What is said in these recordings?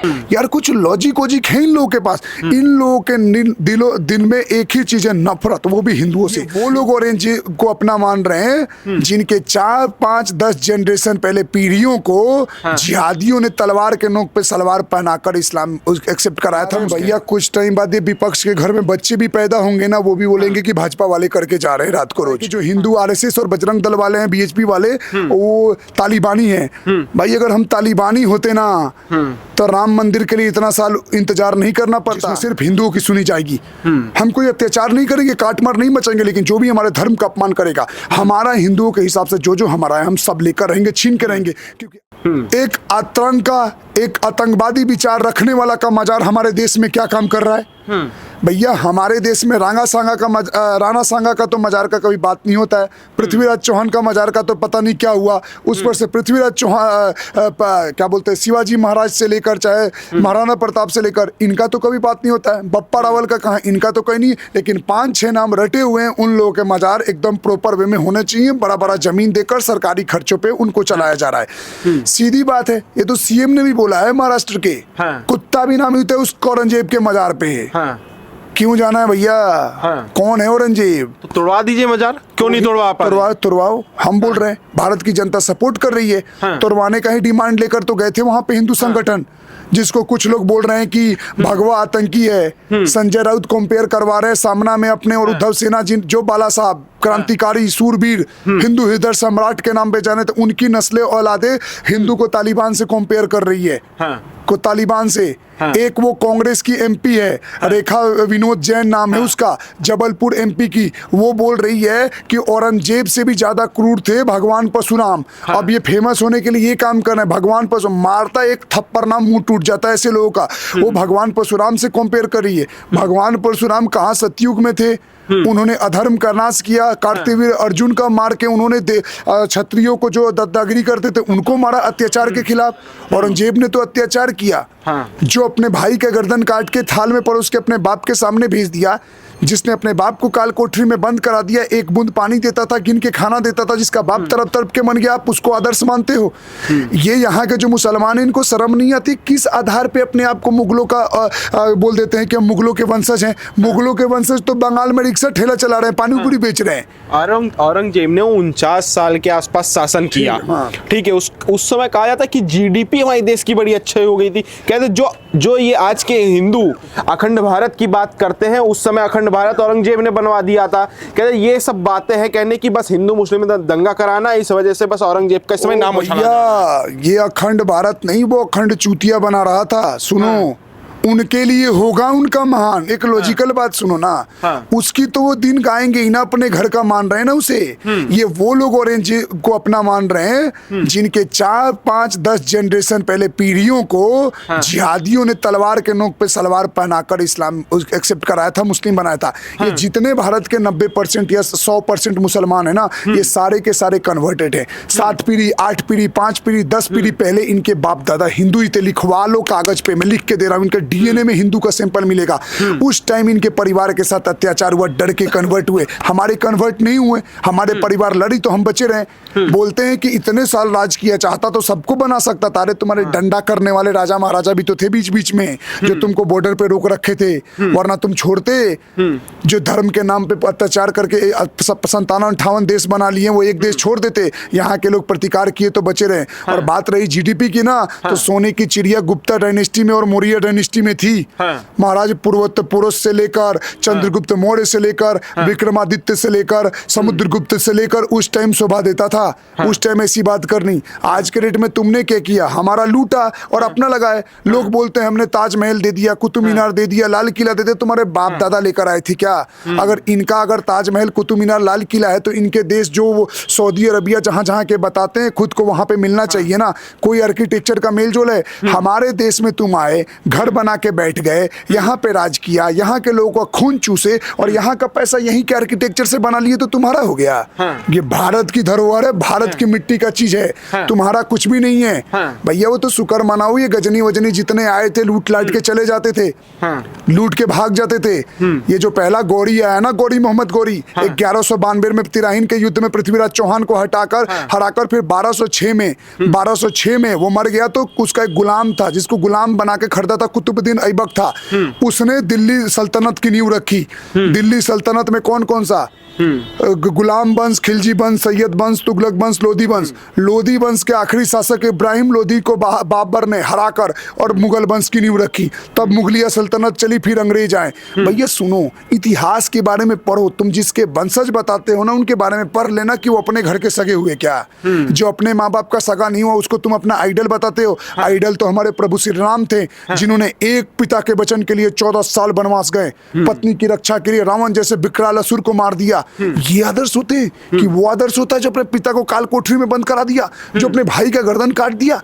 यार कुछ लॉजिक वॉजिक है इन लोगों के पास। इन लोगों के दिल में एक ही चीज है, नफरत, वो भी हिंदुओं से। वो लोग ऑरेंज को अपना मान रहे हैं जिनके 4, 5, 10 जनरेशन पहले पीढ़ियों को जिहादियों ने तलवार के नोक पे सलवार पहनाकर इस्लाम एक्सेप्ट कराया था। भैया कुछ टाइम बाद ये विपक्ष के घर में बच्चे भी पैदा होंगे ना, वो भी बोलेंगे कि भाजपा वाले करके जा रहे हैं रात को रोज। जो हिंदू आरएसएस और बजरंग दल वाले हैं, बीएचपी वाले, वो तालिबानी हैं। भाई अगर हम तालिबानी होते ना तो राम मंदिर के लिए इतना साल इंतजार नहीं करना पड़ता। सिर्फ हिंदुओं की सुनी जाएगी। हम कोई अत्याचार नहीं करेंगे, काटमार नहीं मचाएंगे, लेकिन जो भी हमारे धर्म का अपमान करेगा, हमारा हिंदुओं के हिसाब से जो हमारा है, हम सब लेकर रहेंगे, छीन के रहेंगे। क्योंकि एक आतंकवादी विचार रखने वाला का मजार हमारे देश में क्या काम कर रहा है। भैया हमारे देश में राणा सांगा का तो मजार का कभी बात नहीं होता है। पृथ्वीराज चौहान का मजार का तो पता नहीं क्या हुआ। उस पर से पृथ्वीराज चौहान क्या बोलते हैं, शिवाजी महाराज से लेकर चाहे महाराणा प्रताप से लेकर, इनका तो कभी बात नहीं होता है। बप्पा रावल का कहाँ, इनका तो कहीं नहीं। लेकिन 5-6 नाम रटे हुए हैं, उन लोगों के मजार एकदम प्रॉपर वे में होने चाहिए। बड़ा बड़ा जमीन देकर सरकारी खर्चों पे उनको चलाया जा रहा है। सीधी बात है, ये तो सीएम ने भी बोला है महाराष्ट्र के। कुत्ता भी नाम होता है उस औरंगजेब के मजार पे। क्यों जाना है भैया? कौन है औरंगजेब? तो तोड़वा दीजिए मजार, क्यों नहीं तोड़वा पा रहे? तोड़वाओ, हम बोल रहे हैं, भारत की जनता सपोर्ट कर रही है। तोड़वाने का ही डिमांड लेकर तो गए थे वहां पे हिंदू संगठन, जिसको कुछ लोग बोल रहे हैं कि भगवा आतंकी है। संजय राउत कंपेयर करवा रहे हैं सामना में अपने और उद्धव सेना, जो बाला साहब क्रांतिकारी सूरवीर हिंदू हृदय सम्राट के नाम पे जाने थे, उनकी नस्लें औलादे हिंदू को तालिबान से कंपेयर कर रही है। को तालिबान से। एक वो कांग्रेस की एमपी है, रेखा विनोद जैन नाम है उसका, जबलपुर एमपी की, वो बोल रही है कि औरंगजेब से भी ज्यादा क्रूर थे भगवान परशुराम। अब ये फेमस होने के लिए ये काम कर रहे हैं। भगवान परशुराम मारता एक थप्पड़ ना मुंह टूट जाता है ऐसे लोगों का। वो भगवान परशुराम से कंपेयर कर रही है। भगवान परशुराम कहाँ सतयुग में थे, उन्होंने अधर्म का नाश किया। कार्तिवीर अर्जुन का मार के उन्होंने क्षत्रियों को जो दादागिरी करते थे उनको मारा अत्याचार के खिलाफ। औरंगजेब ने तो अत्याचार किया, जो अपने भाई का गर्दन काट के थाल में परोस के अपने बाप के सामने भेज दिया, जिसने अपने बाप को काल कोठरी में बंद करा दिया, एक बूंद पानी देता था, गिन के खाना देता था, जिसका बाप तरफ तरफ के मन गया, आप उसको आदर्श मानते हो। ये यहाँ के जो मुसलमान हैं, इनको शर्म नहीं आती? किस आधार पे अपने आप को मुगलों का बोल देते हैं कि हम मुगलों के वंशज हैं? मुगलों के वंशज तो बंगाल में रिक्शा ठेला चला रहे हैं, पानी पूरी बेच रहे हैं। औरंगजेब ने 49 साल के आसपास शासन किया। ठीक है, उस समय कहा जाता कि जीडीपी हमारे देश की बड़ी अच्छी हो गई थी। कहते जो ये आज के हिंदू अखंड भारत की बात करते हैं, उस समय अखंड भारत औरंगजेब ने बनवा दिया था। कहते ये सब बातें हैं कहने की, बस हिंदू मुस्लिम में दंगा कराना, इस वजह से बस औरंगजेब का इस समय नाम उछालना। ये अखंड भारत नहीं, वो अखंड चूतिया बना रहा था। सुनो, उनके लिए होगा उनका महान। एक लॉजिकल बात सुनो ना, उसकी तो वो दिन गाएंगे ही ना, अपने घर का मान रहे हैं ना उसे। ये वो लोग ऑरेंज को अपना मान रहे हैं जिनके 4, 5, 10 जनरेशन पहले पीढ़ियों को जिहादियों ने तलवार के नोक पे सलवार पहनाकर इस्लाम एक्सेप्ट कराया था, मुस्लिम बनाया था। ये जितने भारत के 90% या 100% मुसलमान है ना, ये सारे के सारे कन्वर्टेड है। 7 पीढ़ी, 8 पीढ़ी, 5 पीढ़ी, 10 पीढ़ी पहले इनके बाप दादा हिंदू ही थे। लिखवा लो कागज पे, मैं लिख के दे रहा हूँ, इनके डीएनए में हिंदू का सैंपल मिलेगा। उस टाइम इनके परिवार के साथ अत्याचार हुआ, डर के कन्वर्ट हुए। हमारे कन्वर्ट नहीं हुए, हमारे परिवार लड़ी तो हम बचे रहे। बोलते हैं कि इतने साल राज किया, चाहता तो सबको बना सकता था। अरे तुम्हारे डंडा करने वाले राजा महाराजा भी तो थे बीच बीच में, जो तुमको बॉर्डर पे रोक रखे थे, वरना तुम छोड़ते? जो धर्म के नाम पे अत्याचार करके 57-58 देश बना लिए, वो एक देश छोड़ देते। यहाँ के लोग प्रतिकार किए तो बचे रहे। और बात रही जीडीपी की ना, तो सोने की चिड़िया गुप्ता डायनेस्टी में और मौर्य डायनेस्टी में थी। महाराज पुरुष से लेकर चंद्रगुप्त मौर्य से लेकर विक्रमादित्य से लेकर समुद्रगुप्त से लेकर उस टाइम शोभा देता था। उस टाइम ऐसी बात करनी। आज के डेट में तुमने क्या किया? हमारा लूटा और अपना लगाए। लोग बोलते हैं हमने ताजमहल दे दिया, कुतुब मीनार दे दिया, लाल किला दे दिया। तुम्हारे बाप दादा लेकर आए थे क्या? अगर ताजमहल, कुतुब मीनार, लाल किला है तो इनके देश जो सऊदी अरबिया जहां जहां के बताते हैं, खुद को वहां पे मिलना चाहिए ना। कोई आर्किटेक्चर का मेल जोल है? हमारे देश में तुम आए, घर बना बना के बैठ गए, यहाँ पे राज किया, यहाँ के लोगों का खून चूसे और यहाँ का पैसा यहीं के आर्किटेक्चर से बना लिए तो तुम्हारा हो गया। ये भारत की धरोहर है, भारत की मिट्टी का चीज है, तुम्हारा कुछ भी नहीं है। भैया वो तो शुक्र मनाओ, ये गजनी वजनी जितने आए थे लूट लाट के चले जाते थे, लूट के भाग जाते थे। ये जो पहला गौरी आया ना, गौरी मोहम्मद गौरी, 1192 में तिराहिन के युद्ध में पृथ्वीराज चौहान को हराकर फिर 1206 में वो मर गया। तो उसका एक गुलाम था जिसको गुलाम बना के खरीदा था, कुतुबुद्दीन ऐबक था, उसने दिल्ली सल्तनत की नींव रखी। दिल्ली सल्तनत में कौन कौन सा? गुलाम वंश, खिलजी वंश, सैयद वंश, तुगलक वंश, लोधी वंश। लोधी वंश के आखिरी शासक इब्राहिम लोधी को बाबर ने हराकर और मुगल वंश की नींव रखी। तब मुगलिया सल्तनत चली, फिर अंग्रेज आए। भैया सुनो, इतिहास के बारे में पढ़ो। तुम जिसके वंशज बताते हो ना, उनके बारे में पढ़ लेना कि वो अपने घर के सगे हुए क्या। जो अपने माँ बाप का सगा नहीं हुआ उसको तुम अपना आइडल बताते हो। आइडल तो हमारे प्रभु श्री राम थे, जिन्होंने एक पिता के वचन के लिए 14 साल वनवास गए, पत्नी की रक्षा के लिए रावण जैसे विकराल असुर को मार दिया। ये आदर्श होते हैं कि वो आदर्श होता है जो अपने पिता को काल कोठरी में बंद करा दिया, जो अपने भाई का गर्दन काट दिया।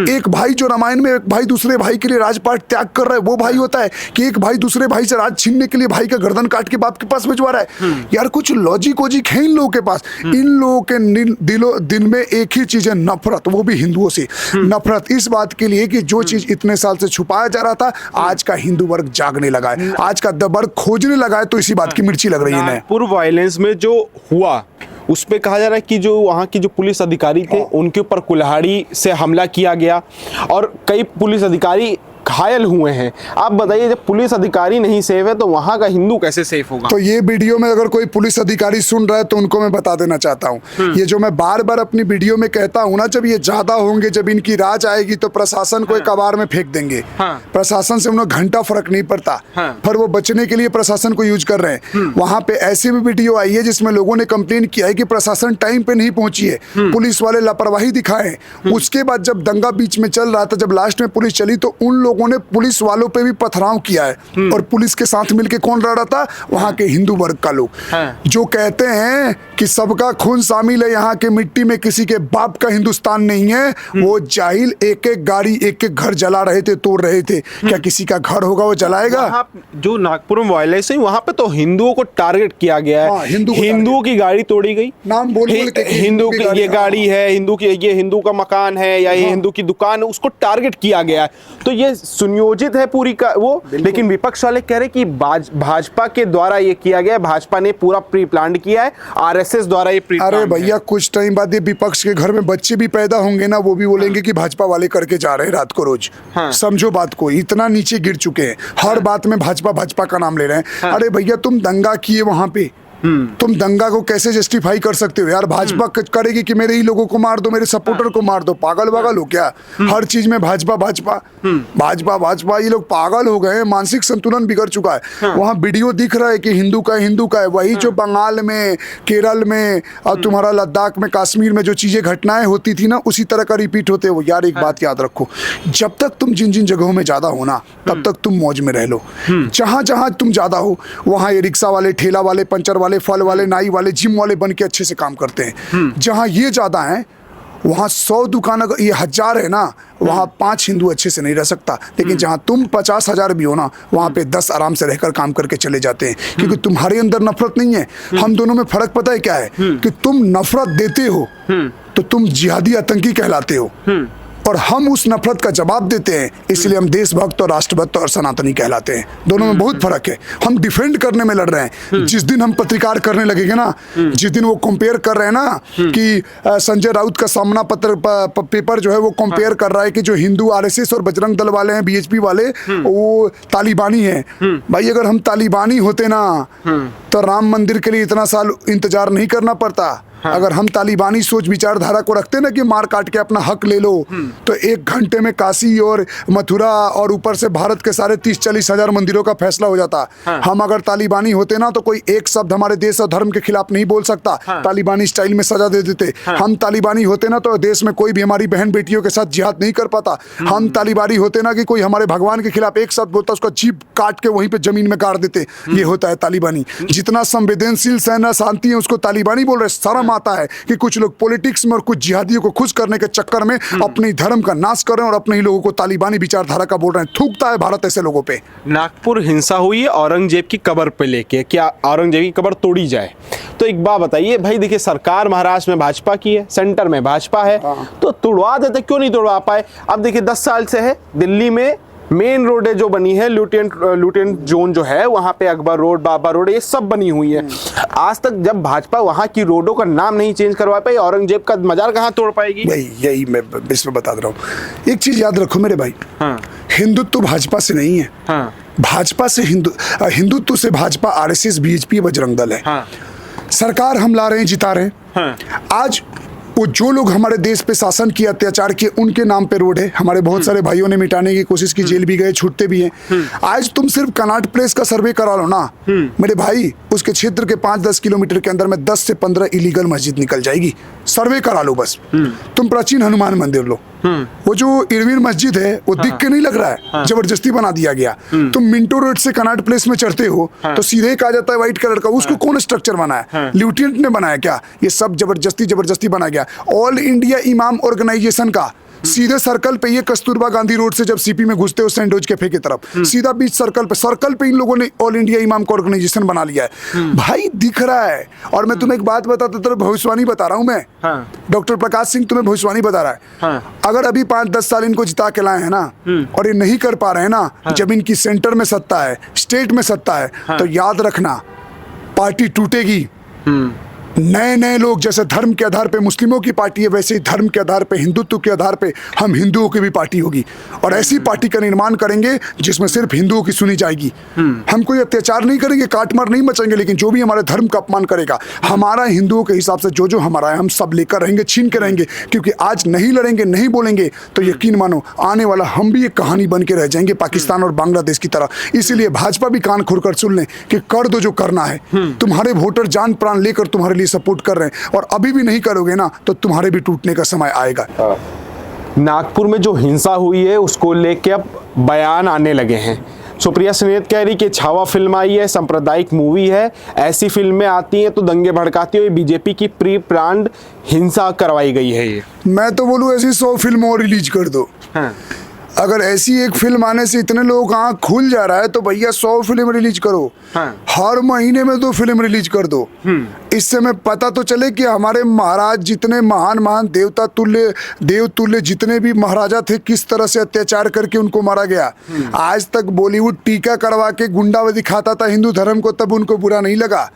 एक भाई जो रामायण में एक भाई दूसरे भाई के लिए राजपाट त्याग कर रहा है, वो भाई होता है कि एक भाई दूसरे भाई से राज छीनने के लिए भाई का गर्दन काट के बाप के पास भिजवा रहा है। यार कुछ लॉजिक वॉजिक है इन लोगों के पास। इन लोगों के दिल में एक ही चीज है, नफरत, वो भी हिंदुओं से। नफरत इस बात के लिए कि जो चीज इतने साल से छुपाया जा रहा था, आज का हिंदू वर्ग जागने लगा है, आज का वर्ग खोजने लगा है। तो इसी बात की मिर्ची लग रही है। नागपुर वायलेंस में जो हुआ उस पे कहा जा रहा है कि जो वहाँ की जो पुलिस अधिकारी थे उनके ऊपर कुल्हाड़ी से हमला किया गया और कई पुलिस अधिकारी घायल हुए हैं। आप बताइए, जब पुलिस अधिकारी नहीं सेफ है तो वहां का हिंदू कैसे सेफ होगा? तो ये वीडियो में अगर कोई पुलिस अधिकारी सुन रहा है तो उनको मैं बता देना चाहता हूँ, ये जो मैं बार बार अपनी वीडियो में कहता हूँ ना, जब ये ज्यादा होंगे, जब इनकी राज आएगी तो प्रशासन को एक कबाड़ में फेंक देंगे। प्रशासन से उन्हें घंटा फर्क नहीं पड़ता, पर वो बचने के लिए प्रशासन को यूज कर रहे हैं। वहां पे ऐसी भी वीडियो आई है जिसमें लोगों ने कंप्लेन किया है कि प्रशासन टाइम पे नहीं पहुंची है, पुलिस वाले लापरवाही दिखाए। उसके बाद जब दंगा बीच में चल रहा था, जब लास्ट में पुलिस चली तो उन लोगों ने पुलिस वालों पे भी पथराव किया है। और पुलिस के साथ मिलके कौन लड़ रहा था? वहां के हिंदू वर्ग का लोग, जो कहते हैं कि सबका खून शामिल है यहाँ के मिट्टी में, किसी के बाप का हिंदुस्तान नहीं है। वो जाहिल एक एक गाड़ी एक एक घर जला रहे थे, तोड़ रहे थे। क्या किसी का घर होगा वो जलाएगा? जो नागपुर में वायलेंस है वहां पे तो हिंदुओं को टारगेट किया गया है। हिंदुओं की गाड़ी तोड़ी गई, नाम बोल के हिंदू की ये गाड़ी है, हिंदू की ये हिंदू का मकान है या ये हिंदू की दुकान है, उसको टारगेट किया गया है। तो ये सुनियोजित है पूरी का वो। लेकिन विपक्ष वाले कह रहे कि भाजपा के द्वारा ये किया गया, भाजपा ने पूरा प्री प्लान किया है, आरएसएस द्वारा ये प्री प्लान। अरे भैया कुछ टाइम बाद ये विपक्ष के घर में बच्चे भी पैदा होंगे ना, वो भी बोलेंगे कि भाजपा वाले करके जा रहे हैं रात को रोज। समझो बात को, इतना नीचे गिर चुके हैं, हर बात में भाजपा भाजपा का नाम ले रहे हैं। अरे भैया तुम दंगा किए वहां पे, तुम दंगा को कैसे जस्टिफाई कर सकते हो? यार भाजपा करेगी कि मेरे ही लोगों को मार दो, मेरे सपोर्टर को मार दो। पागल वागल हो क्या? हर चीज में भाजपा भाजपा भाजपा भाजपा, ये लोग पागल हो गए हैं, मानसिक संतुलन बिगड़ चुका है। वहां वीडियो दिख रहा है कि हिंदू का है, वही जो बंगाल में, केरल में और तुम्हारा लद्दाख में, कश्मीर में जो चीजें घटनाएं होती थी ना, उसी तरह का रिपीट होते हो। यार एक बात याद रखो, जब तक तुम जिन जिन जगहों में ज्यादा हो ना, तब तक तुम मौज में रह लो। जहां जहां तुम ज्यादा हो वहां ये रिक्शा वाले, ठेला वाले, पंचर वाले, फल वाले, नाई वाले, जिम वाले बन के अच्छे से काम करते हैं। जहां ये ज्यादा है वहां 100 दुकान, अगर ये 1000 है ना, वहां 5 हिंदू अच्छे से नहीं रह सकता। लेकिन जहां तुम 50,000 भी हो ना, वहां पे 10 आराम से रहकर काम करके चले जाते हैं, क्योंकि तुम्हारे अंदर नफरत नहीं है। हम दोनों में फर्क पता है क्या है? कि तुम नफरत देते हो तो तुम जिहादी आतंकी कहलाते हो, और हम उस नफरत का जवाब देते हैं, इसलिए हम देशभक्त और राष्ट्रभक्त और सनातनी कहलाते हैं। दोनों में बहुत फर्क है। हम डिफेंड करने में लड़ रहे हैं। जिस दिन हम पत्रकार करने लगेंगे ना, जिस दिन वो कंपेयर कर रहे हैं ना कि संजय राउत का सामना पत्र पेपर जो है वो कंपेयर कर रहा है कि जो हिंदू आरएसएस और बजरंग दल वाले हैं, बीएचपी वाले, वो तालिबानी है। भाई अगर हम तालिबानी होते ना तो राम मंदिर के लिए इतना साल इंतजार नहीं करना पड़ता। अगर हम तालिबानी सोच विचारधारा को रखते ना कि मार काट के अपना हक ले लो, तो 1 घंटे में काशी और मथुरा और ऊपर से भारत के सारे 30-40 हजार मंदिरों का फैसला हो जाता। हम अगर तालिबानी होते ना तो कोई एक शब्द हमारे देश और धर्म के खिलाफ नहीं बोल सकता, तालिबानी स्टाइल में सजा दे देते। हम तालिबानी होते ना तो देश में कोई भी हमारी बहन बेटियों के साथ जिहाद नहीं कर पाता। हम तालिबानी होते ना कि कोई हमारे भगवान के खिलाफ एक शब्द बोलता, उसका जीभ काट के वहीं पे जमीन में गाड़ देते। ये होता है तालिबानी। जितना संवेदनशील सेना शांति है उसको तालिबानी बोल रहे। सारा आता है कि कुछ लोग पॉलिटिक्स में और कुछ जिहादियों को खुश करने के चक्कर में अपने धर्म का नाश कर रहे हैं और अपने ही लोगों को तालिबानी विचारधारा का बोल रहे हैं। थूकता है भारत ऐसे लोगों पे। नागपुर हिंसा हुई है औरंगजेब की कब्र पे लेके, क्या औरंगजेब की कब्र तोड़ी जाए? तो एक बात बताइए भाई, देखिए सरकार महाराष्ट्र में भाजपा की है, सेंटर में भाजपा है, तो तुड़वा देते, क्यों नहीं तुड़वा पाए? अब देखिए 10 साल से है दिल्ली में मेन रोड जो बनी है, लुटियन जोन जो है, वहां पे अकबर रोड, बाबा रोड, ये सब बनी हुई है। आज तक जब भाजपा वहां की रोडों का नाम नहीं चेंज करवा पाई, औरंगजेब का मजार कहां तोड़ पाएगी? यही मैं इसमें बता रहा हूँ। एक चीज याद रखो मेरे भाई, हिंदुत्व भाजपा से नहीं है। भाजपा से हिंदुत्व से भाजपा आरएसएस बीजेपी बजरंग दल है। सरकार हम ला रहे हैं, जिता रहे हैं। आज वो जो लोग हमारे देश पे शासन किए, अत्याचार किए, उनके नाम पे रोड है। हमारे बहुत सारे भाइयों ने मिटाने की कोशिश की, जेल भी गए, छूटते भी हैं। आज तुम सिर्फ कनॉट प्लेस का सर्वे करा लो ना मेरे भाई, उसके क्षेत्र के 5-10 किलोमीटर के अंदर में 10 से 15 इलीगल मस्जिद निकल जाएगी। सर्वे करा लो बस। तुम प्राचीन हनुमान मंदिर लो, वो जो इरविन मस्जिद है वो दिख के नहीं लग रहा है, जबरदस्ती बना दिया गया। तुम मिंटो रोड से कनॉट प्लेस में चढ़ते हो तो सीधे एक आ जाता है व्हाइट कलर का, उसको कौन स्ट्रक्चर बनाया? ल्यूटियंट ने बनाया क्या? ये सब जबरदस्ती बनाया गया। ऑल इंडिया इमाम ऑर्गेनाइजेशन का सीधे सर्कल पे, ये कस्तूरबा गांधी रोड से जब सीपी में घुसते हो सेंट जॉर्ज कैफे की तरफ, सीधा बीच सर्कल पे इन लोगों ने ऑल इंडिया इमाम का ऑर्गेनाइजेशन बना लिया है। भाई दिख रहा है। और मैं तुम्हें एक बात बताता, तेरे भविष्यवाणी बता रहा हूं मैं। डॉक्टर प्रकाश सिंह तुम्हें भविष्यवाणी बता रहा है। अगर अभी 5-10 साल इनको जिता के लाए हैं ना, और ये नहीं कर पा रहे हैं ना, जब इनकी सेंटर में सत्ता है, स्टेट में सत्ता है, तो याद रखना पार्टी टूटेगी। नए लोग, जैसे धर्म के आधार पे मुस्लिमों की पार्टी है, वैसे ही धर्म के आधार पे, हिंदुत्व के आधार पे हम हिंदुओं की भी पार्टी होगी। और ऐसी पार्टी का निर्माण करेंगे जिसमें सिर्फ हिंदुओं की सुनी जाएगी। हम कोई अत्याचार नहीं करेंगे, काटमार नहीं मचाएंगे, लेकिन जो भी हमारे धर्म का अपमान करेगा, हमारा हिंदुओं के हिसाब से जो हमारा है, हम सब लेकर रहेंगे, छीन के रहेंगे। क्योंकि आज नहीं लड़ेंगे, नहीं बोलेंगे, तो यकीन मानो आने वाला हम भी एक कहानी बन के रह जाएंगे पाकिस्तान और बांग्लादेश की तरह। इसीलिए भाजपा भी कान खोलकर सुन लें कि कर दो जो करना है। तुम्हारे वोटर जान प्राण लेकर तुम्हारे लिए सपोर्ट कर रहे हैं, और अभी भी नहीं करोगे ना तो तुम्हारे भी टूटने का समय आएगा। नागपुर में जो हिंसा हुई है उसको लेके अब बयान आने लगे हैं। सुप्रिया सुनीत कह रही कि छावा फिल्म आई है, सांप्रदायिक मूवी है, ऐसी फिल्में आती हैं तो दंगे भड़काती है, बीजेपी की प्री प्लान्ड हिंसा करवाई गई है। ये मैं तो बोलूं ऐसी 100 फिल्म और रिलीज कर दो। अगर ऐसी एक फिल्म आने से इतने लोगों का आँख खुल जा रहा है तो भैया 100 फिल्म रिलीज करो। हर महीने में 2 फिल्म रिलीज कर दो। इससे में पता तो चले कि हमारे महाराज जितने महान देव तुल्य जितने भी महाराजा थे, किस तरह से अत्याचार करके उनको मारा गया। आज तक बॉलीवुड टीका करवा के गुंडा दिखाता था हिंदू धर्म को, तब उनको बुरा नहीं लगा।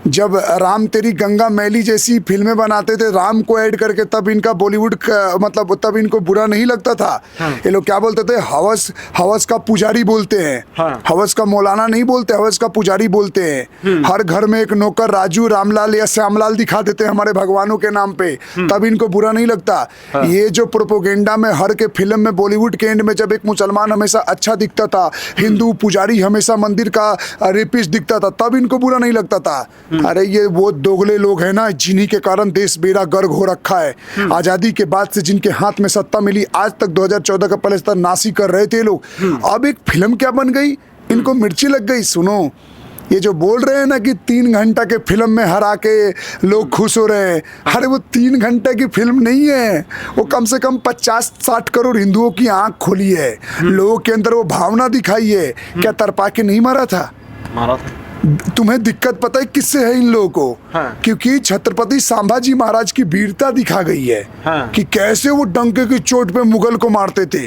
जब राम तेरी गंगा मैली जैसी फिल्में बनाते थे राम को ऐड करके, तब इनका बॉलीवुड का मतलब तब इनको बुरा नहीं लगता था। ये लोग क्या बोलते थे? हवस का पुजारी बोलते हैं। हवस का मौलाना नहीं बोलते, हवस का पुजारी बोलते हैं। हर घर में एक नौकर राजू, रामलाल या श्यामलाल दिखा देते हैं हमारे भगवानों के नाम पे, तब इनको बुरा नहीं लगता। ये जो प्रोपोगेंडा में हर के फिल्म में बॉलीवुड के एंड में जब एक मुसलमान हमेशा अच्छा दिखता था, हिंदू पुजारी हमेशा मंदिर का रेपिस्ट दिखता था, तब इनको बुरा नहीं लगता था। अरे ये वो दोगले लोग हैं ना, जिन्हीं के कारण देश बेड़ा गर्क हो रखा है। आजादी के बाद से जिनके हाथ में सत्ता मिली, आज तक 2014 का पहले नासी कर रहे थे लोग, अब एक फिल्म क्या बन गई, इनको मिर्ची लग गई। सुनो, ये जो बोल रहे हैं ना कि 3 घंटा के फिल्म में हरा के लोग खुश हो रहे हैं, अरे वो 3 घंटे की फिल्म नहीं है, वो कम से कम 50-60 करोड़ हिंदुओं की आंख खोली है, लोगों के अंदर वो भावना दिखाई है। क्या तरपा के नहीं मारा था? मारा था। तुम्हें दिक्कत पता है किससे है इन लोगों को? क्योंकि छत्रपति संभाजी महाराज की वीरता दिखा गई है कि कैसे वो डंके की चोट पे मुगल को मारते थे।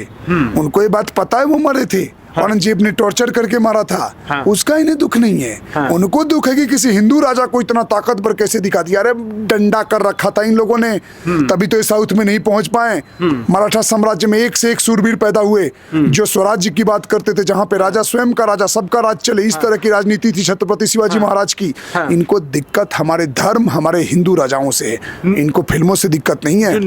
उनको ये बात पता है वो मरे थे, औरंगजेब ने टॉर्चर करके मारा था। उसका इन्हें दुख नहीं है। उनको दुख है कि किसी हिंदू राजा को इतना ताकतवर कैसे दिखा दिया। अरे डंडा कर रखा था इन लोगों ने, तभी तो ये साउथ में नहीं पहुंच पाए। मराठा साम्राज्य में एक से एक सूरवीर पैदा हुए जो स्वराज्य की बात करते थे, जहाँ पे राजा स्वयं का राजा, सबका राज चले, इस तरह की राजनीति थी छत्रपति शिवाजी महाराज की। इनको दिक्कत हमारे धर्म, हमारे हिंदू राजाओं से, इनको फिल्मों से दिक्कत नहीं है।